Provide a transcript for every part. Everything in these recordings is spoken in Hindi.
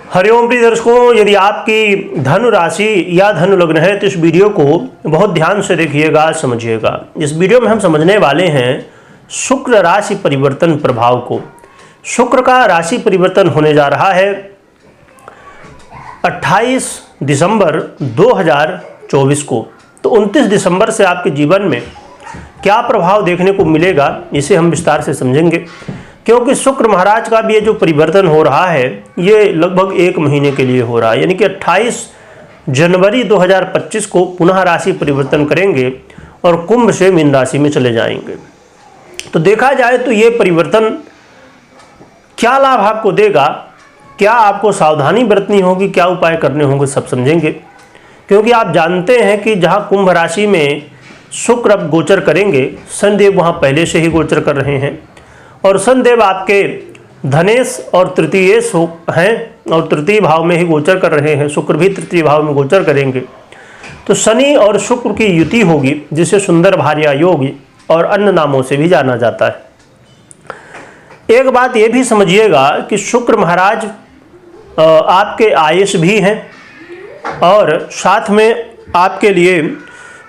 हरिओम प्रिय दर्शकों, यदि आपकी धनु राशि या धनु लग्न है तो इस वीडियो को बहुत ध्यान से देखिएगा, समझिएगा। इस वीडियो में हम समझने वाले हैं शुक्र राशि परिवर्तन प्रभाव को। शुक्र का राशि परिवर्तन होने जा रहा है 28 दिसंबर 2024 को। तो 29 दिसंबर से आपके जीवन में क्या प्रभाव देखने को मिलेगा, इसे हम विस्तार से समझेंगे। क्योंकि शुक्र महाराज का भी ये जो परिवर्तन हो रहा है ये लगभग 1 महीने के लिए हो रहा है, यानी कि 28 जनवरी 2025 को पुनः राशि परिवर्तन करेंगे और कुंभ से मीन राशि में चले जाएंगे। तो देखा जाए तो ये परिवर्तन क्या लाभ आपको देगा, क्या आपको सावधानी बरतनी होगी, क्या उपाय करने होंगे, सब समझेंगे। क्योंकि आप जानते हैं कि जहाँ कुंभ राशि में शुक्र अब गोचर करेंगे, शनिदेव वहाँ पहले से ही गोचर कर रहे हैं और शनिदेव आपके धनेश और तृतीयेश हैं और तृतीय भाव में ही गोचर कर रहे हैं। शुक्र भी तृतीय भाव में गोचर करेंगे। तो शनि और शुक्र की युति होगी, जिसे सुंदर भार्या योग और अन्य नामों से भी जाना जाता है। एक बात यह भी समझिएगा कि शुक्र महाराज आपके आयुष भी हैं और साथ में आपके लिए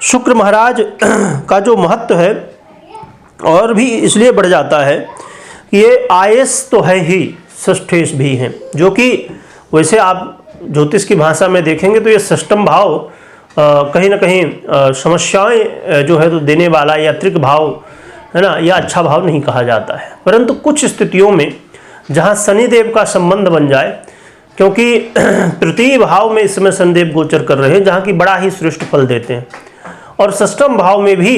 शुक्र महाराज का जो महत्व है और भी इसलिए बढ़ जाता है कि ये आयस तो है ही, षष्ठेश भी हैं, जो कि वैसे आप ज्योतिष की भाषा में देखेंगे तो ये षष्ठम भाव कहीं ना कहीं समस्याएं जो है तो देने वाला या त्रिक भाव है ना, या अच्छा भाव नहीं कहा जाता है। परंतु कुछ स्थितियों में जहाँ शनिदेव का संबंध बन जाए, क्योंकि तृतीय भाव में इस समय शनिदेव गोचर कर रहे हैं जहाँ की बड़ा ही श्रेष्ठ फल देते हैं, और षष्ठम भाव में भी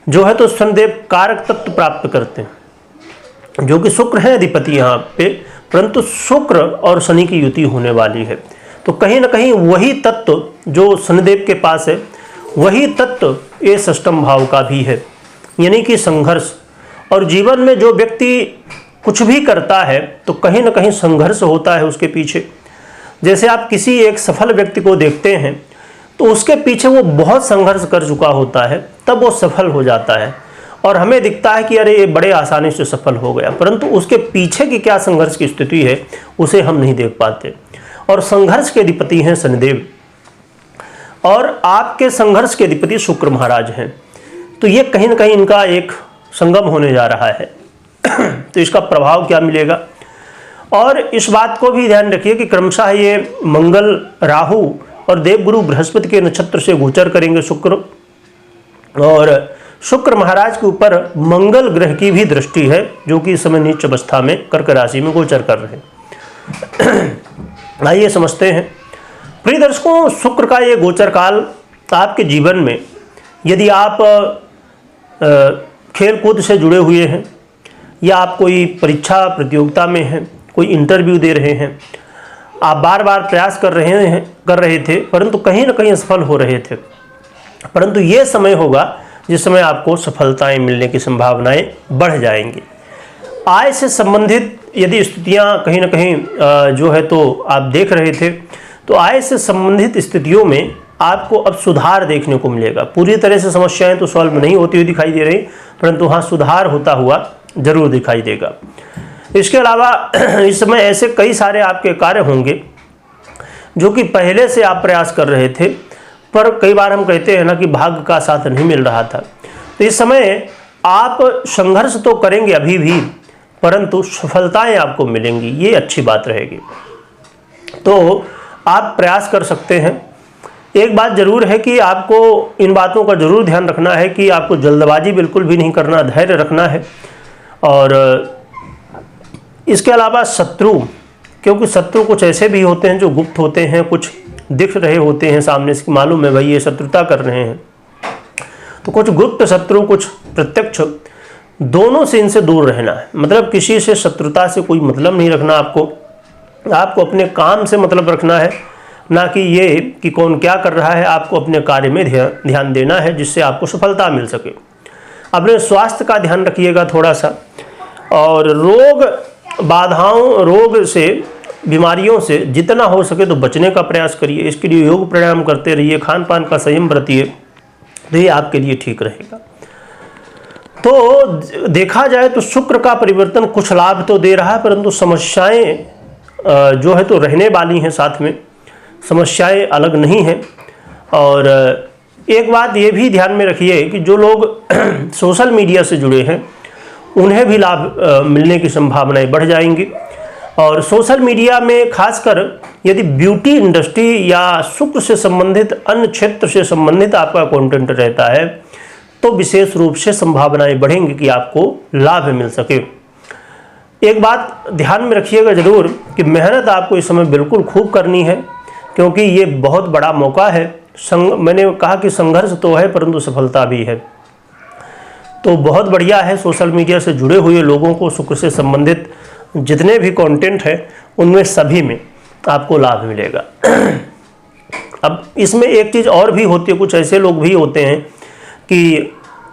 जो है तो शनिदेव कारक तत्व प्राप्त करते हैं, जो कि शुक्र है अधिपति यहाँ पे, परंतु शुक्र और शनि की युति होने वाली है। तो कहीं ना कहीं वही तत्व जो शनिदेव के पास है, वही तत्व ये षष्ठम भाव का भी है, यानी कि संघर्ष। और जीवन में जो व्यक्ति कुछ भी करता है तो कहीं ना कहीं संघर्ष होता है उसके पीछे। जैसे आप किसी एक सफल व्यक्ति को देखते हैं तो उसके पीछे वो बहुत संघर्ष कर चुका होता है, तब वो सफल हो जाता है और हमें दिखता है कि अरे ये बड़े आसानी से सफल हो गया, परंतु उसके पीछे की क्या संघर्ष की स्थिति है उसे हम नहीं देख पाते। और संघर्ष के अधिपति हैं शनिदेव और आपके संघर्ष के अधिपति शुक्र महाराज हैं। तो ये कहीं ना कहीं इनका एक संगम होने जा रहा है। तो इसका प्रभाव क्या मिलेगा, और इस बात को भी ध्यान रखिए कि क्रमशः ये मंगल, राहु और देवगुरु बृहस्पति के नक्षत्र से गोचर करेंगे शुक्र, और शुक्र महाराज के ऊपर मंगल ग्रह की भी दृष्टि है, जो कि इस समय नीच अवस्था में कर्क राशि में गोचर कर रहे हैं। आइए समझते हैं। प्रिय दर्शकों, शुक्र का ये गोचर काल आपके जीवन में, यदि आप खेल कूद से जुड़े हुए हैं या आप कोई परीक्षा प्रतियोगिता में हैं, कोई इंटरव्यू दे रहे हैं, आप बार बार प्रयास कर रहे थे परंतु कहीं ना कहीं असफल हो रहे थे, परंतु ये समय होगा जिस समय आपको सफलताएं मिलने की संभावनाएं बढ़ जाएंगी। आय से संबंधित यदि स्थितियां कहीं ना कहीं जो है तो आप देख रहे थे, तो आय से संबंधित स्थितियों में आपको अब सुधार देखने को मिलेगा। पूरी तरह से समस्याएं तो सॉल्व नहीं होती हुई दिखाई दे रही, परंतु हाँ सुधार होता हुआ जरूर दिखाई देगा। इसके अलावा इस समय ऐसे कई सारे आपके कार्य होंगे जो कि पहले से आप प्रयास कर रहे थे, पर कई बार हम कहते हैं ना कि भाग्य का साथ नहीं मिल रहा था। तो इस समय आप संघर्ष तो करेंगे अभी भी, परंतु सफलताएं आपको मिलेंगी, ये अच्छी बात रहेगी। तो आप प्रयास कर सकते हैं। एक बात जरूर है कि आपको इन बातों का जरूर ध्यान रखना है कि आपको जल्दबाजी बिल्कुल भी नहीं करना, धैर्य रखना है। और इसके अलावा शत्रु, क्योंकि शत्रु कुछ ऐसे भी होते हैं जो गुप्त होते हैं, कुछ दिख रहे होते हैं सामने से, मालूम है भाई ये शत्रुता कर रहे हैं। तो कुछ गुप्त शत्रु, कुछ प्रत्यक्ष, दोनों से इनसे दूर रहना है। मतलब किसी से शत्रुता से कोई मतलब नहीं रखना आपको अपने काम से मतलब रखना है, ना कि ये कि कौन क्या कर रहा है। आपको अपने कार्य में ध्यान देना है जिससे आपको सफलता मिल सके। अपने स्वास्थ्य का ध्यान रखिएगा थोड़ा सा, और रोग बाधाओं, रोग से, बीमारियों से जितना हो सके तो बचने का प्रयास करिए। इसके लिए योग प्राणायाम करते रहिए, खान पान का संयम बरतिए, तो ये आपके लिए ठीक रहेगा। तो देखा जाए तो शुक्र का परिवर्तन कुछ लाभ तो दे रहा है, परंतु समस्याएं जो है तो रहने वाली हैं, साथ में समस्याएं अलग नहीं हैं। और एक बात ये भी ध्यान में रखिए कि जो लोग सोशल मीडिया से जुड़े हैं उन्हें भी लाभ मिलने की संभावनाएं बढ़ जाएंगी। और सोशल मीडिया में खासकर यदि ब्यूटी इंडस्ट्री या शुक्र से संबंधित अन्य क्षेत्र से संबंधित आपका कंटेंट रहता है तो विशेष रूप से संभावनाएं बढ़ेंगी कि आपको लाभ मिल सके। एक बात ध्यान में रखिएगा जरूर कि मेहनत आपको इस समय बिल्कुल खूब करनी है, क्योंकि ये बहुत बड़ा मौका है। मैंने कहा कि संघर्ष तो है परंतु सफलता भी है। तो बहुत बढ़िया है, सोशल मीडिया से जुड़े हुए लोगों को शुक्र से संबंधित जितने भी कंटेंट है उनमें सभी में आपको लाभ मिलेगा। अब इसमें एक चीज़ और भी होती है, कुछ ऐसे लोग भी होते हैं कि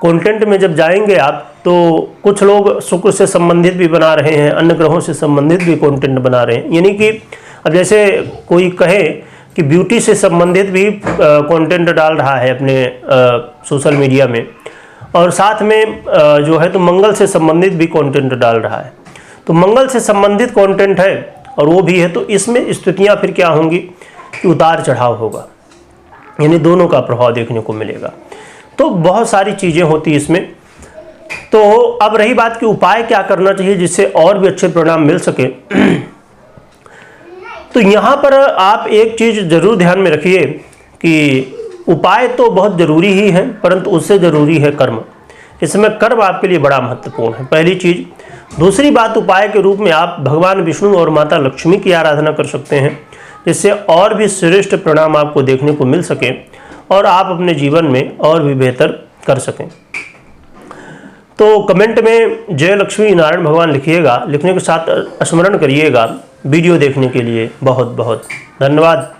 कंटेंट में जब जाएंगे आप तो कुछ लोग शुक्र से संबंधित भी बना रहे हैं, अन्य ग्रहों से संबंधित भी कंटेंट बना रहे हैं। यानी कि अब जैसे कोई कहे कि ब्यूटी से संबंधित भी कंटेंट डाल रहा है अपने सोशल मीडिया में, और साथ में जो है तो मंगल से संबंधित भी कंटेंट डाल रहा है। तो मंगल से संबंधित कंटेंट है और वो भी है, तो इसमें स्थितियां फिर क्या होंगी कि उतार चढ़ाव होगा, यानी दोनों का प्रभाव देखने को मिलेगा। तो बहुत सारी चीज़ें होती इसमें। तो अब रही बात कि उपाय क्या करना चाहिए जिससे और भी अच्छे परिणाम मिल सके। तो यहाँ पर आप एक चीज़ जरूर ध्यान में रखिए कि उपाय तो बहुत ज़रूरी ही है, परंतु उससे ज़रूरी है कर्म। इसमें कर्म आपके लिए बड़ा महत्वपूर्ण है, पहली चीज़। दूसरी बात, उपाय के रूप में आप भगवान विष्णु और माता लक्ष्मी की आराधना कर सकते हैं, जिससे और भी श्रेष्ठ परिणाम आपको देखने को मिल सके और आप अपने जीवन में और भी बेहतर कर सकें। तो कमेंट में जय लक्ष्मी नारायण भगवान लिखिएगा, लिखने के साथ स्मरण करिएगा। वीडियो देखने के लिए बहुत बहुत धन्यवाद।